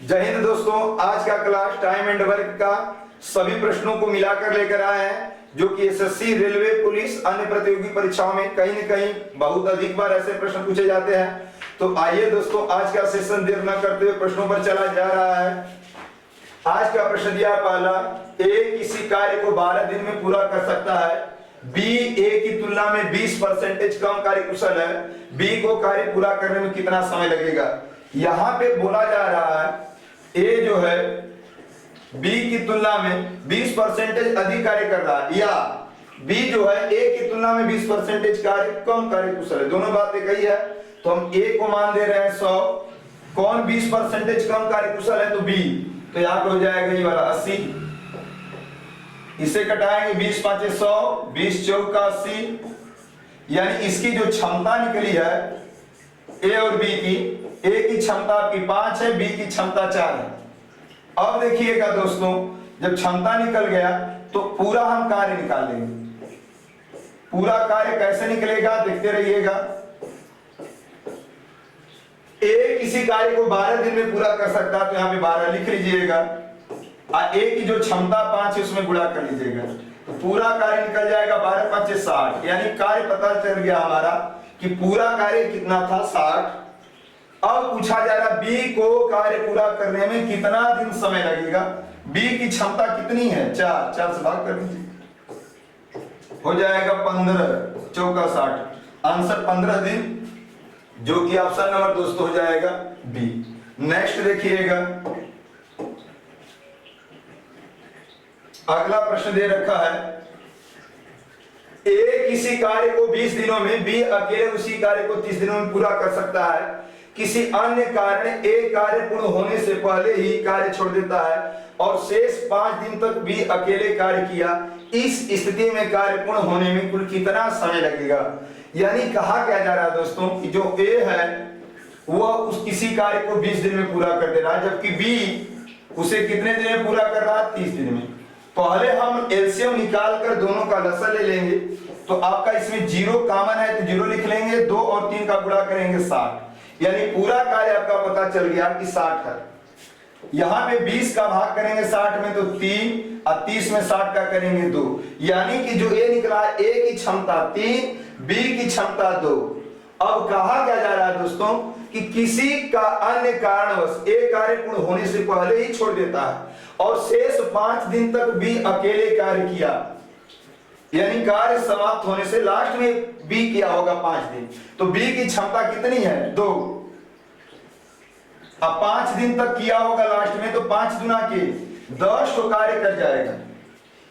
जय हिंद दोस्तों, आज का क्लास टाइम एंड वर्क का सभी प्रश्नों को मिलाकर लेकर आए हैं, जो कि एसएससी, रेलवे, पुलिस, अन्य प्रतियोगी परीक्षाओं में कहीं न कहीं बहुत अधिक बार ऐसे प्रश्न पूछे जाते हैं। तो आइए दोस्तों, आज का सेशन देर न करते हुए प्रश्नों पर चला जा रहा है। आज का प्रश्न दिया पहला, ए किसी कार्य को 12 दिन में पूरा कर सकता है, बी ए की तुलना में 20% कम कार्यकुशल है, बी को कार्य पूरा करने में कितना समय लगेगा। यहाँ पे बोला जा रहा है ए जो है बी की तुलना में 20% अधिक कार्य कर रहा है, या बी जो है ए की तुलना में 20% कार्य कम कार्यकुशल है। दोनों बातें कही है, तो हम ए को मान दे रहे हैं 100। कौन 20% कम कार्यकुशल है? तो बी। तो यहाँ पे हो जाएगा ये वाला 80। इसे कटाएंगे, 20 5 100, 20 चौका 80, यानी इसकी जो क्षमता निकली है ए और बी की, ए की क्षमता आपकी 5 है, बी की क्षमता 4 है। अब देखिएगा दोस्तों, जब क्षमता निकल गया तो पूरा हम कार्य निकाल लेंगे। पूरा कार्य कैसे निकलेगा देखते रहिएगा। ए किसी कार्य को 12 दिन में पूरा कर सकता है, तो यहाँ पे 12 लिख लीजिएगा। ए की जो क्षमता 5 है उसमें गुणा कर लीजिएगा, तो पूरा कार्य निकल जाएगा 12 5 60, यानी कार्य पता चल गया हमारा कि पूरा कार्य कितना था, 60। अब पूछा जा रहा बी को कार्य पूरा करने में कितना दिन समय लगेगा। बी की क्षमता कितनी है? 4, 4 से भाग कर दीजिए, हो जाएगा 15 चौका 60, आंसर 15 दिन, जो कि ऑप्शन नंबर दोस्तों हो जाएगा बी। नेक्स्ट देखिएगा, अगला प्रश्न दे रखा है, ए किसी कार्य को 20 दिनों में, बी अकेले उसी कार्य को 30 दिनों में पूरा कर सकता है। किसी अन्य कारण ए कार्य पूर्ण होने से पहले ही कार्य छोड़ देता है और शेष 5 दिन तक बी अकेले कार्य किया। इस स्थिति में कार्य पूर्ण होने में कुल कितना समय लगेगा। यानी कहा क्या जा रहा है दोस्तों कि जो ए है वह उस किसी कार्य को 20 दिन में पूरा कर दे रहा है, जबकि बी उसे कितने दिन में पूरा कर रहा है? 30 दिन में। पहले हम एलसीएम निकाल कर दोनों का लसा ले लेंगे, तो आपका इसमें 0 कॉमन है तो 0 लिख लेंगे, 2 और 3 का गुणा करेंगे 60, यानी पूरा कार्य आपका पता चल गया कि 60 है। यहाँ पे 20 का भाग करेंगे 60 में तो 3, और 30 में 60 का करेंगे 2, यानी कि जो ए निकला है, ए की क्षमता 3, बी की क्षमता 2। अब कहा क्या जा रहा है दोस्तों कि किसी का अन्य कारणवश ए कार्य पूर्ण होने से पहले ही छोड़ देता है और शेष 5 दिन तक बी अकेले कार्य किया, यानी कार्य समाप्त होने से लास्ट में बी किया होगा 5 दिन, तो बी की क्षमता कितनी है? 2। अब 5 दिन तक किया होगा लास्ट में, तो 5 गुना के 10 को कार्य कर जाएगा,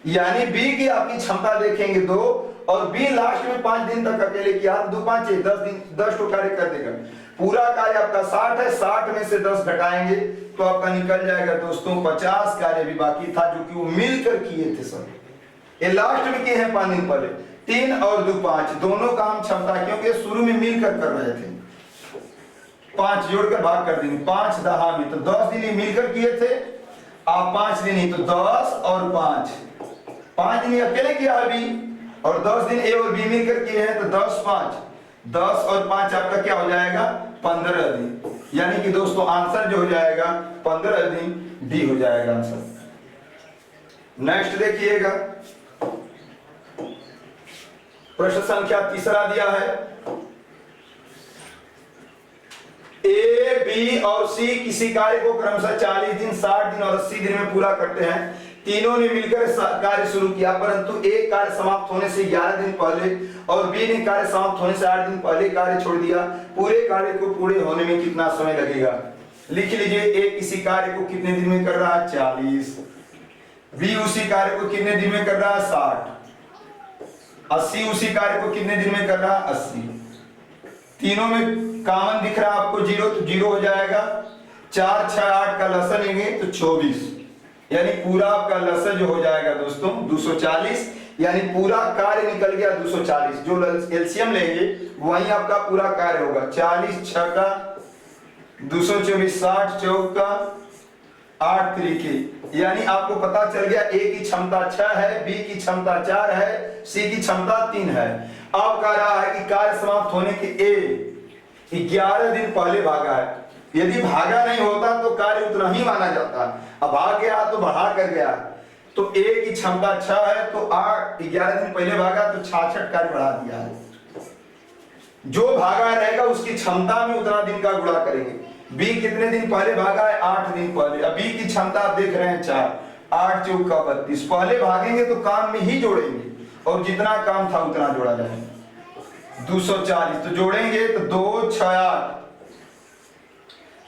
यानी बी की आपकी क्षमता देखेंगे 2 और बी लास्ट में 5 दिन तक अकेले किया, 2 5 10 दिन 10 को कार्य कर देगा। पूरा कार्य आपका 60 है, 60 में से 10 घटाएंगे तो आपका निकल जाएगा दोस्तों 50 कार्य भी बाकी था, जो कि वो मिलकर किए थे सब। ये लास्ट में किए हैं 5 दिन पहले। 3 और 2 5 दोनों का हम क्षमता, क्योंकि शुरू में मिलकर कर रहे थे, 5 जोड़कर भाग कर देंगे, 5 10 में, तो 10 दिन ही मिलकर किए थे, आप 5 दिन ही, तो 10 और 5 दिन अकेले किया अभी, और 10 दिन ए और बी मिलकर किए हैं, तो 10 5 10 और 5 आपका क्या हो जाएगा? 15 दिन, यानी कि दोस्तों आंसर जो हो जाएगा 15 दिन, डी हो जाएगा आंसर। नेक्स्ट देखिएगा, प्रश्न संख्या 3 दिया है, ए, बी और सी किसी कार्य को क्रमशः 40 दिन, 60 दिन और 80 दिन में पूरा करते हैं। तीनों ने मिलकर कार्य शुरू किया, परंतु ए कार्य समाप्त होने से 11 दिन पहले और बी ने कार्य समाप्त होने से 8 दिन पहले कार्य छोड़ दिया। पूरे कार्य को पूरे होने में कितना समय लगेगा? लिख लीजिए, ए किसी कार्य को कितने दिन में कर रहा है? 40। बी उसी कार्य को कितने दिन में कर रहा है? 60। 80 उसी कार्य को कितने दिन में कर रहा है? 80। तीनों में कॉमन दिख रहा है आपको 0, तो 0 हो जाएगा। 4 6 8 का लसन लेंगे तो 24, यानी पूरा आपका लसन जो हो जाएगा दोस्तों 240, यानी पूरा कार्य निकल गया 240। जो एलसीएम लेंगे वही आपका पूरा कार्य होगा। 40 6 का 224, 60 चौका 8 तरीके, यानी आपको पता चल गया ए की क्षमता 6 है, बी की क्षमता 4 है, सी की क्षमता 3 है। अब कह रहा है कि कार्य समाप्त होने के ए 11 दिन पहले भागा है, यदि भागा नहीं होता तो कार्य उतना ही माना जाता। अब भाग गया तो बढ़ा कर गया, तो A की क्षमता 6 है तो 11 दिन पहले भागा तो 66 कार्य बढ़ा दिया है। जो भागा रहेगा उसकी क्षमता में उतना दिन का गुणा करेंगे। B कितने दिन पहले भागा है? 8 दिन पहले। अब B की क्षमता आप देख रहे हैं 4, 8 चौका 32। पहले भागेंगे तो काम में ही जोड़ेंगे और जितना काम था उतना जोड़ा जाएगा। 240 तो जोड़ेंगे तो 2 6 8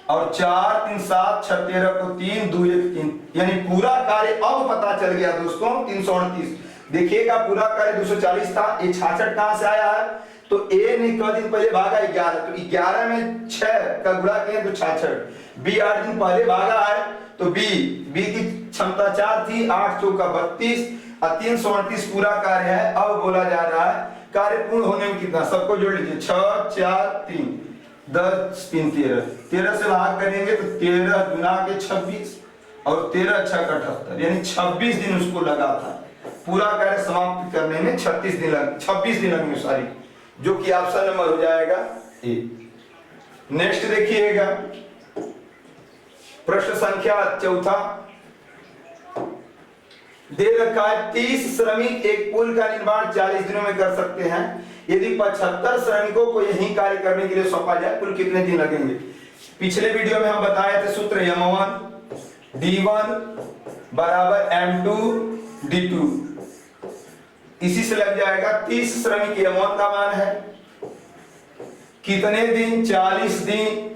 और 4 3 7 6 13 को 3 2 1 3, यानी पूरा कार्य अब पता चल गया दोस्तों 338। देखिएगा पूरा कार्य 240 था, ये 66 कहां से आया है? तो A ने क दिन पहले भागा 11, तो 11 में 6 का गुणा किए तो 66। B 8 दिन पहले भागा है तो B की क्षमता 4 थी, 8 चौका 32 और 338 पूरा कार्य है। अब बोला जा रहा है कार्य पूर्ण होने में कितना, सबको जोड़ लीजिए 6 4 3 10 3 13, 13 से भाग करेंगे तो 13 गुना के 26 और 13 6 का 78, यानी 26 दिन उसको लगा था पूरा कार्य समाप्त करने में। 26 दिन लगे सॉरी, जो कि ऑप्शन नंबर हो जाएगा ए। नेक्स्ट देखिएगा प्रश्न संख्या 4 दे रखा है 30 श्रमिक एक पुल का निर्माण 40 दिनों में कर सकते हैं। यदि 75 श्रमिकों को यही कार्य करने के लिए सौंपा जाए कुल कितने दिन लगेंगे? पिछले वीडियो में हम बताए थे सूत्र M1 D1 बराबर M2 D2, इसी से लग जाएगा 30 श्रमिक M1 का मान है कितने दिन? 40 दिन।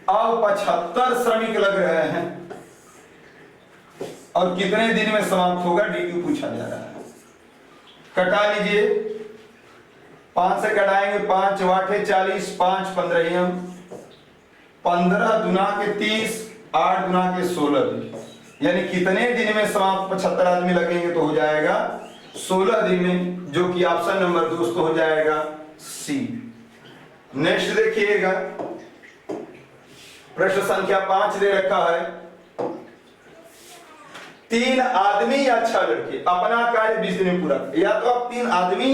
अब 75 श्रमिक लग रहे हैं और कितने दिन में समाप्त होगा D2 पूछा जा रहा है। कटा लीजिए, 5 से कटाएंगे 5 8 40 5 15 15 दुना के 30 8 दुना के 16 दिन, यानी कितने दिन में समाप्त 75 आदमी लगेंगे? तो हो जाएगा 16 दिन में, जो कि ऑप्शन नंबर दोस्तों हो जाएगा सी। नेक्स्ट देखिएगा प्रश्न संख्या 5 दे रखा है 3 आदमी या 6 लड़के अपना कार्य 20 दिन में पूरा, या तो आप 3 आदमी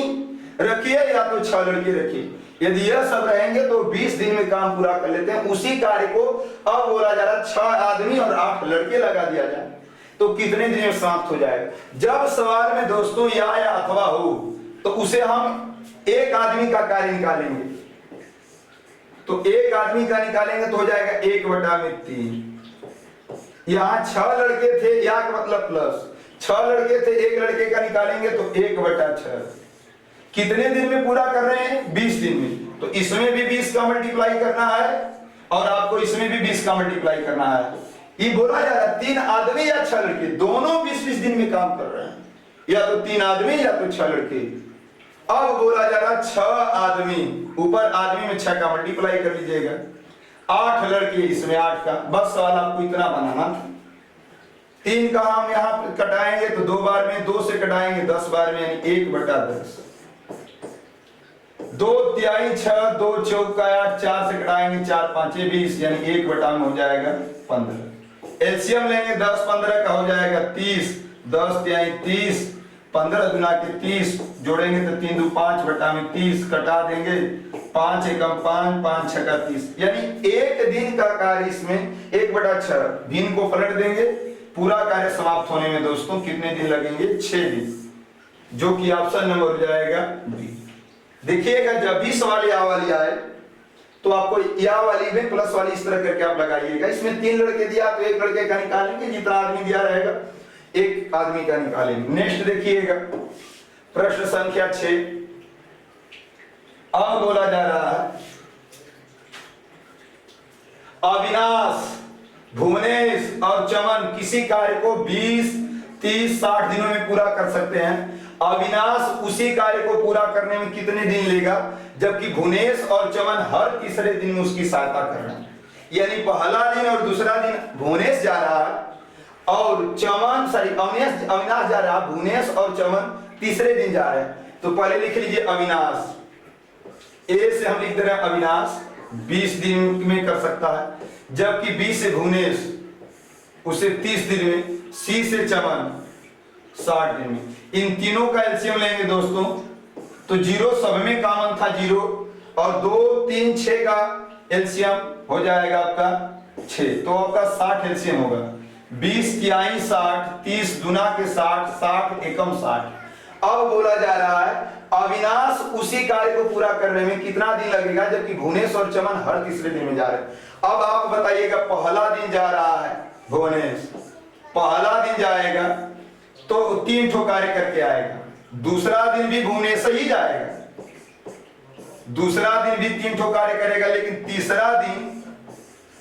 रखिए या तो 6 लड़के रखिए। यदि यह सब रहेंगे तो 20 दिन में काम पूरा कर लेते हैं। उसी कार्य को अब बोला जा रहा है 6 आदमी और 8 लड़के लगा दिया जाए तो कितने दिन में समाप्त हो जाएगा। जब सवाल में दोस्तों या अथवा हो तो उसे हम एक आदमी का कार्य निकालेंगे, तो एक आदमी का निकालेंगे तो हो जाएगा 1/3। यहाँ 6 लड़के थे, या का मतलब प्लस 6 लड़के थे, एक लड़के का निकालेंगे तो 1/6। कितने दिन में पूरा कर रहे हैं? 20 दिन में। तो इसमें भी 20 का मल्टीप्लाई करना है और आपको इसमें भी 20 का मल्टीप्लाई करना है। ये बोला जा रहा है 3 आदमी या 6 लड़के दोनों 20-20 दिन में काम कर रहे हैं, या तो 3 आदमी या तो 6 लड़के। अब बोला जा रहा है 6 आदमी, ऊपर आदमी में 6 का मल्टीप्लाई कर लीजिएगा, 8 लड़के इसमें 8 का, बस सवाल आपको इतना बनाना था। 3 का हम यहाँ कटाएंगे तो 2 बार में, 2 से कटाएंगे 10 बार में, यानी 1/10। 2 तिहाई 6, 2 चौका 8, 4 से कटाएंगे 4 5 20, यानी 1/में हो जाएगा 15। एलसीएम लेंगे 10 15 का हो जाएगा 30, 10 तिहाई 30, 15 गुना के 30 जोड़ेंगे तो 3 2 5/30, कटा देंगे 5 एकम 5 5 6 का 30, यानी एक दिन का कार्य इसमें 1/6। दिन को पलट देंगे, पूरा कार्य समाप्त होने में दोस्तों कितने दिन लगेंगे? 6 दिन, जो कि ऑप्शन नंबर हो जाएगा बी। देखिएगा जब भी सवाल या वाली आए तो आपको या वाली में प्लस वाली इस तरह करके आप लगाइएगा। इसमें 3 लड़के दिया तो 1 लड़के का निकालेंगे, जितना आदमी दिया रहेगा 1 आदमी का निकालेंगे। नेक्स्ट देखिएगा प्रश्न संख्या 6। अब बोला जा रहा है अविनाश, भुवनेश और चमन किसी कार्य को 20 30 60 दिनों में पूरा कर सकते हैं। अविनाश उसी कार्य को पूरा करने में कितने दिन लेगा, जबकि भुवनेश और चमन हर तीसरे दिन में उसकी सहायता कर रहे हैं। यानी पहला दिन और दूसरा दिन भुवनेश जा रहा है और चमन अविनाश जा रहा है, भुवनेश और चमन तीसरे दिन जा रहे हैं। तो पहले लिख लीजिए अविनाश, ए से हम लिख दे रहे हैं अविनाश 20 दिन में कर सकता है, जबकि बी से भुवनेश उसे 30 दिन में, सी से चमन 60 दिन में। इन तीनों का एलसीएम लेंगे दोस्तों तो 0 सब में कॉमन था 0 और 2 3 6 का एलसीएम हो जाएगा आपका 6, तो आपका 60 एलसीएम होगा। 20 तिहाई 60, 30 दुना के 60, 60 एकम 60। अब बोला जा रहा है अविनाश उसी कार्य को पूरा करने में कितना दिन लगेगा, जबकि भुवनेश और चमन हर तीसरे दिन में जा रहे हैं। अब आप बताइएगा, पहला दिन जा रहा है भुवनेश, पहला दिन जाएगा तो 3 ठो कार्य करके आएगा, दूसरा दिन भी भुवनेश ही जाएगा, दूसरा दिन भी 3 ठो कार्य करेगा, लेकिन तीसरा दिन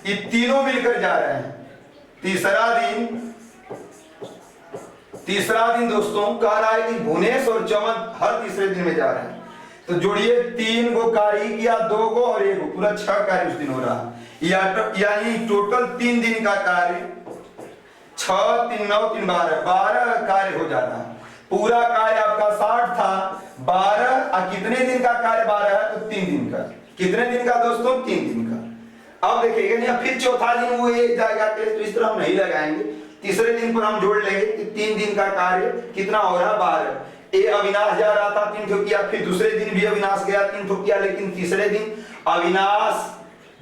ये तीनों मिलकर जा रहे हैं। तीसरा दिन दोस्तों कह रहा है कि भुवनेश और चमन हर तीसरे दिन में जा रहे हैं, तो जोड़िए 3 गो कार्य किया, 2 गो और 1 गो, पूरा 6 कार्य उस दिन हो रहा है। यानी टोटल 3 दिन का कार्य 6 3 9 3 12 कार्य हो जाता है। पूरा कार्य आपका 60 था, 12 और कितने दिन का कार्य 12 है, तो 3 दिन का। कितने दिन का दोस्तों, 3 दिन का। अब देखिएगा नहीं, फिर चौथा दिन वो एक जाएगा, तो इस तरह हम नहीं लगाएंगे, तीसरे दिन पर हम जोड़ लेंगे कि 3 दिन का कार्य कितना हो रहा है, 12। ये अविनाश जा रहा था, 3 ठो किया, फिर दूसरे दिन भी अविनाश गया, 3 ठो किया, लेकिन तीसरे दिन अविनाश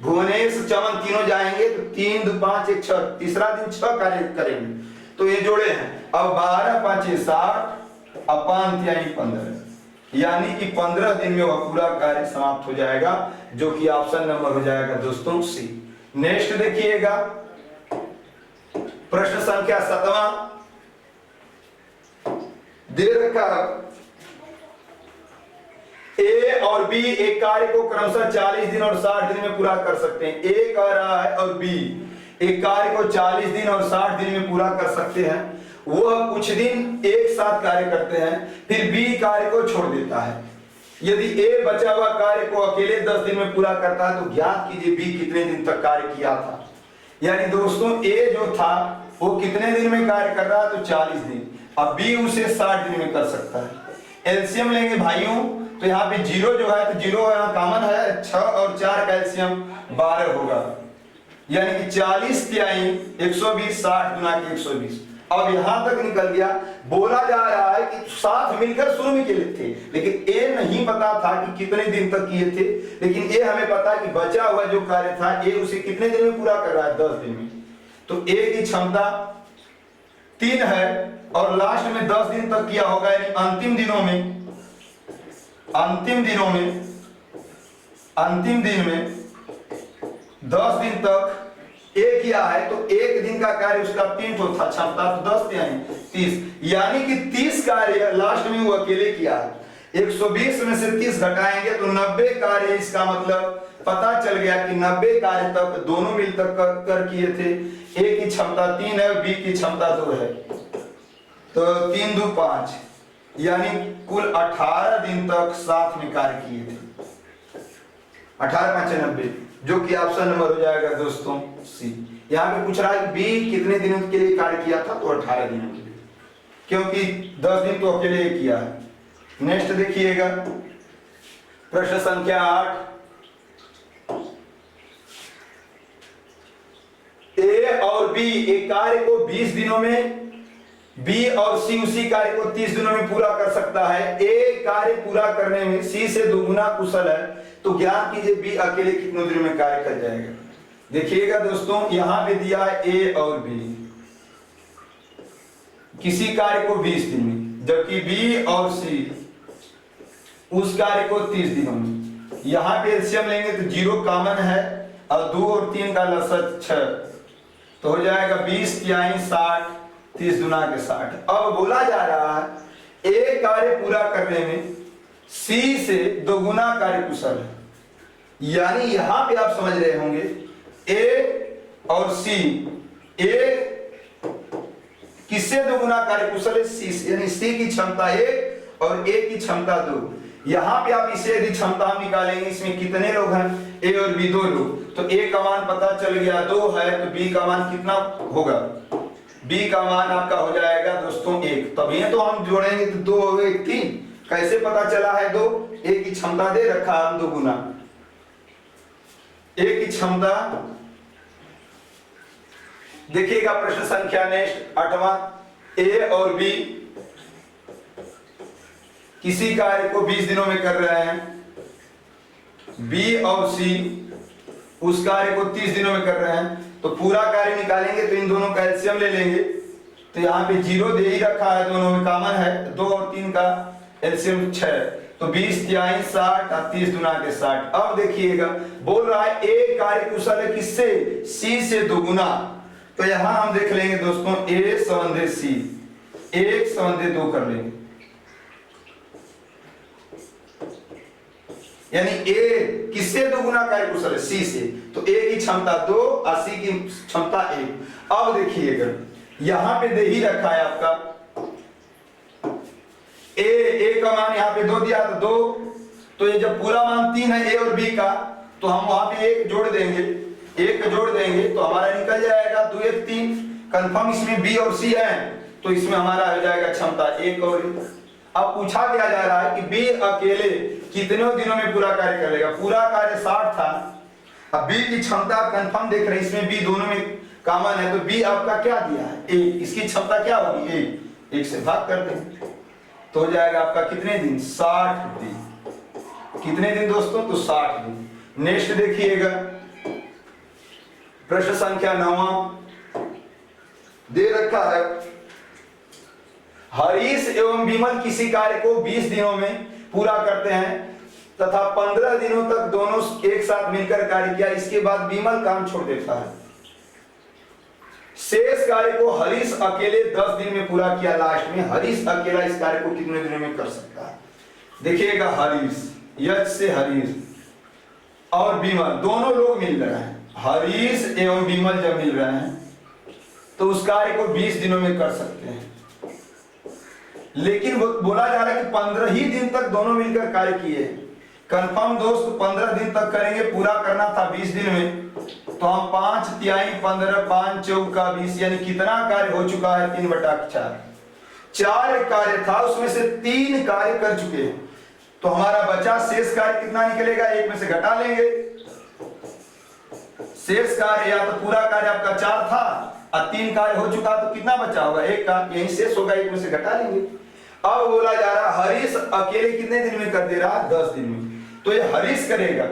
भुवनेश चमन तीनों जाएंगे, तो 3 2 5 1 6, तीसरा दिन 6 कार्य करेंगे, तो ये जोड़े हैं। अब 12 5 60 अपान 15, यानी कि 15 दिन में वह पूरा कार्य समाप्त हो जाएगा, जो कि ऑप्शन नंबर हो जाएगा दोस्तों सी। नेक्स्ट देखिएगा प्रश्न संख्या 7वां दे रखा, ए और बी एक कार्य को क्रमशः 40 दिन और 60 दिन में पूरा कर सकते हैं। ए कह रहा है और बी एक कार्य को 40 दिन और 60 दिन में पूरा कर सकते हैं। वह कुछ दिन एक साथ कार्य करते हैं, फिर बी कार्य को छोड़ देता है। यदि ए बचा हुआ कार्य को अकेले 10 दिन में पूरा करता है, तो ज्ञात कीजिए बी कितने दिन तक कार्य किया था। यानी दोस्तों ए जो था वो कितने दिन में कार्य कर रहा है, तो 40 दिन। अब बी उसे 60 दिन में कर सकता है। एलसीएम लेंगे भाइयों, तो यहाँ पे 0 जो है, तो 0 यहाँ कॉमन है, 6 और 4 का एलसीएम 12 होगा, यानी कि 40 तिहाई 120, 60 गुना के 120। अब यहां तक निकल गया। बोला जा रहा है कि साथ मिलकर शुरू में किए थे, लेकिन ए नहीं पता था कि कितने दिन तक किए थे, लेकिन ए हमें पता है कि बचा हुआ जो कार्य था ए उसे कितने दिन में पूरा कर रहा है, 10 दिन में। तो ए की क्षमता 3 है और लास्ट में 10 दिन तक किया होगा, यानी अंतिम दिनों दिन में 10 दिन तक एक किया है, तो एक दिन का कार्य उसका 3 ठो था, क्षमता तो 10 यानी 30, यानी कि 30 कार्य लास्ट में वो अकेले किया है। 120 में से 30 घटाएंगे तो 90 कार्य, इसका मतलब पता चल गया कि 90 कार्य तक दोनों मिलकर कर किए थे। ए की क्षमता 3 है, बी की क्षमता 2 है, तो 3 2 5, यानी कुल 18 दिन तक साथ में कार्य किए थे। 18 5 90, जो कि ऑप्शन नंबर हो जाएगा दोस्तों सी। यहाँ पे पूछ रहा है बी कितने दिनों के लिए कार्य किया था, तो 18 दिनों के लिए, क्योंकि 10 दिन तो अकेले ही किया है। नेक्स्ट देखिएगा प्रश्न संख्या 8, ए और बी एक कार्य को 20 दिनों में, बी और सी उसी कार्य को 30 दिनों में पूरा कर सकता है। ए कार्य पूरा करने में सी से दोगुना कुशल है, तो ज्ञात कीजिए बी अकेले कितने दिनों में कार्य कर जाएगा। देखिएगा दोस्तों, यहां पे दिया है ए और बी किसी कार्य को 20 दिन में, जबकि बी और सी उस कार्य को 30 दिनों में। यहां पे एलसीएम लेंगे तो 0 कॉमन है और 2 और 3 का लसत 6, तो हो जाएगा 20 तिहाई 60, 30 दुना के 60। अब बोला जा रहा है ए कार्य पूरा करने में सी से दोगुना कार्य कुशल है, यानी यहां पे आप समझ रहे होंगे ए और सी, ए किससे दोगुना कार्य कुशल है, सी से, यानी सी की क्षमता 1 और ए की क्षमता 2। यहां पे आप इसे यदि क्षमता हम निकालेंगे, इसमें कितने लोग हैं, ए और बी 2 लोग, तो ए का मान पता चल गया 2 है, तो बी का मान कितना होगा, बी का मान आपका हो जाएगा दोस्तों 1। तब ये तो हम जोड़ेंगे तो 2 हो गए 3, कैसे पता चला है 2, ए की क्षमता दे रखा हम 2 गुना, ए की क्षमता। देखिएगा प्रश्न संख्या नेक्स्ट 8वां, ए और बी किसी कार्य को 20 दिनों में कर रहे हैं, बी और सी उस कार्य को 30 दिनों में कर रहे हैं, तो पूरा कार्य निकालेंगे तो इन दोनों का एलसीएम ले लेंगे। तो यहाँ पे 0 दे ही रखा है, दोनों में कॉमन है, 2 और 3 का एलसीएम 6, तो 20 तिहाई 60 और 30 दुना के 60। अब देखिएगा बोल रहा है ए कार्य कुशल है किससे, सी से दोगुना। तो यहां हम देख लेंगे दोस्तों ए संबंधित सी, 1 संबंधित 2 कर लेंगे, यानी ए किससे दोगुना कार्य कुशल है, सी से, तो ए की क्षमता 2 और सी की क्षमता 1। अब देखिएगा यहां पे दे ही रखा है आपका ए का मान यहाँ पे 2 दिया तो 2, तो ये जब पूरा मान 3 है ए और बी का, तो हम वहां पे 1 जोड़ देंगे, 1 जोड़ देंगे तो हमारा निकल जाएगा 2 1 3। कंफर्म इसमें बी और सी है, तो इसमें हमारा हो जाएगा क्षमता 1 और 1। अब पूछा क्या जा रहा है कि बी अकेले कितने दिनों में पूरा कार्य कर लेगा, पूरा कार्य 60 था। अब बी की क्षमता कंफर्म देख रहे हैं, इसमें बी दोनों में कॉमन है, तो बी आपका क्या दिया है 1, इसकी क्षमता क्या होगी 1 से भाग कर देंगे तो हो जाएगा आपका कितने दिन, 60 दिन। कितने दिन दोस्तों, तो 60 दिन। नेक्स्ट देखिएगा प्रश्न संख्या 9 दे रखा है, हरीश एवं विमल किसी कार्य को 20 दिनों में पूरा करते हैं तथा 15 दिनों तक दोनों एक साथ मिलकर कार्य किया, इसके बाद विमल काम छोड़ देता है। शेष कार्य को हरीश अकेले 10 दिन में पूरा किया। लास्ट में हरीश अकेला इस कार्य को कितने दिनों में कर सकता है, देखिएगा हरीश, यश से हरीश और विमल दोनों लोग मिल रहे हैं, हरीश एवं विमल जब मिल रहे हैं तो उस कार्य को 20 दिनों में कर सकते हैं। लेकिन वो बोला जा रहा है कि 15 ही दिन तक दोनों मिलकर कार्य किए। कंफर्म दोस्त 15 दिन तक करेंगे, पूरा करना था 20 दिन में, तो हम 5 तिहाई 15 5 चौका 20, यानी कितना कार्य हो चुका है 3/4। 4 कार्य था उसमें से 3 कार्य कर चुके हैं, तो हमारा बचा शेष कार्य कितना निकलेगा, 1 में से घटा लेंगे। शेष कार्य या तो पूरा कार्य आपका 4 था और 3 कार्य हो चुका, तो कितना बचा होगा 1 का, यही शेष होगा, 1 में से घटा लेंगे। अब बोला जा रहा है हरीश अकेले कितने दिन में कर दे रहा है, 10 दिन में, तो ये हरीश करेगा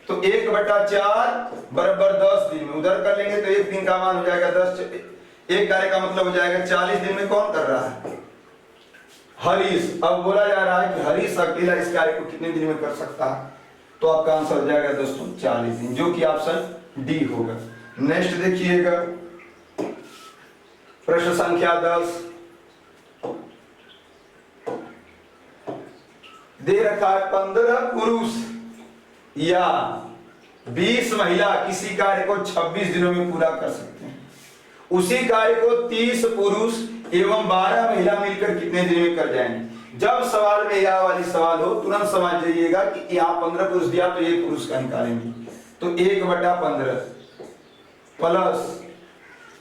तो 1/4 बराबर 10 दिन में, उधर कर लेंगे तो 1 दिन का मान हो जाएगा 10, 1 कार्य का मतलब हो जाएगा 40 दिन में कौन कर रहा है, हरीश। अब बोला जा रहा है कि हरीश अकेला इस कार्य को कितने दिन में कर सकता है, तो आपका आंसर हो जाएगा दोस्तों 40 दिन, जो कि ऑप्शन डी होगा। नेक्स्ट देखिएगा प्रश्न संख्या 10 दे रखा है, 15 पुरुष या 20 महिला किसी कार्य को 26 दिनों में पूरा कर सकते हैं। उसी कार्य को 30 पुरुष एवं 12 महिला मिलकर कितने दिन में कर जाएंगे। जब सवाल में यह वाली सवाल हो तुरंत समझ जाइएगा कि यहाँ 15 पुरुष दिया तो 1 पुरुष का निकालेंगे, तो 1/15 प्लस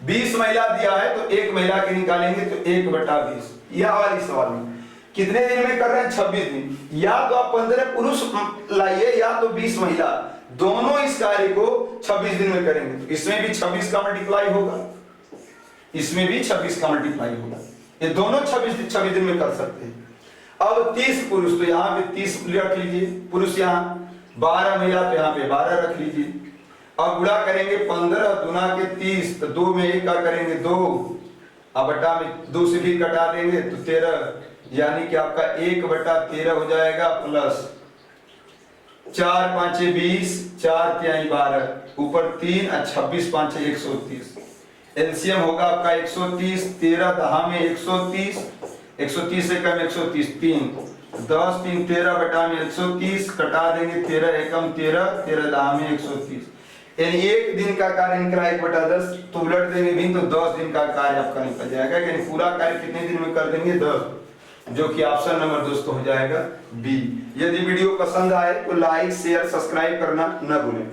20 महिला दिया है तो 1 महिला के निकालेंगे तो 1/20। यह वाली सवाल में कितने दिन में कर रहे हैं, 26 दिन। या तो आप 15 पुरुष लाइए या तो 20 महिला, दोनों इस कार्य को 26 दिन में करेंगे, तो इसमें भी 26 का मल्टीप्लाई होगा, इसमें भी 26 का मल्टीप्लाई होगा, ये दोनों 26 दिन में कर सकते हैं। अब 30 पुरुष, तो यहाँ पे 30 रख लीजिए पुरुष, यहाँ 12 महिला तो यहाँ पे 12 रख लीजिए। अब गुणा करेंगे 15 दुना के 30, तो 2 में 1 का करेंगे 2, अब बटा में 2 से भी कटा देंगे तो 13, यानी कि आपका 1/13 हो जाएगा, प्लस 4 5 20, 4 तिहाई 12, ऊपर 3 और 26 5 130। एलसीएम होगा आपका 130, 13 दहा में 130, 130 से कम 130, 3 10 3 13 बटा में 130, कटा देंगे 13 एकम 13, 13 दहा में 130, यानी 1 दिन का कार्य निकला 1/10, तो उलट देंगे भी तो 10 दिन का कार्य आपका निकल जाएगा, यानी पूरा कार्य कितने दिन में कर देंगे 10, जो कि ऑप्शन नंबर दोस्तों हो जाएगा बी। यदि वीडियो पसंद आए तो लाइक शेयर सब्सक्राइब करना न भूलें।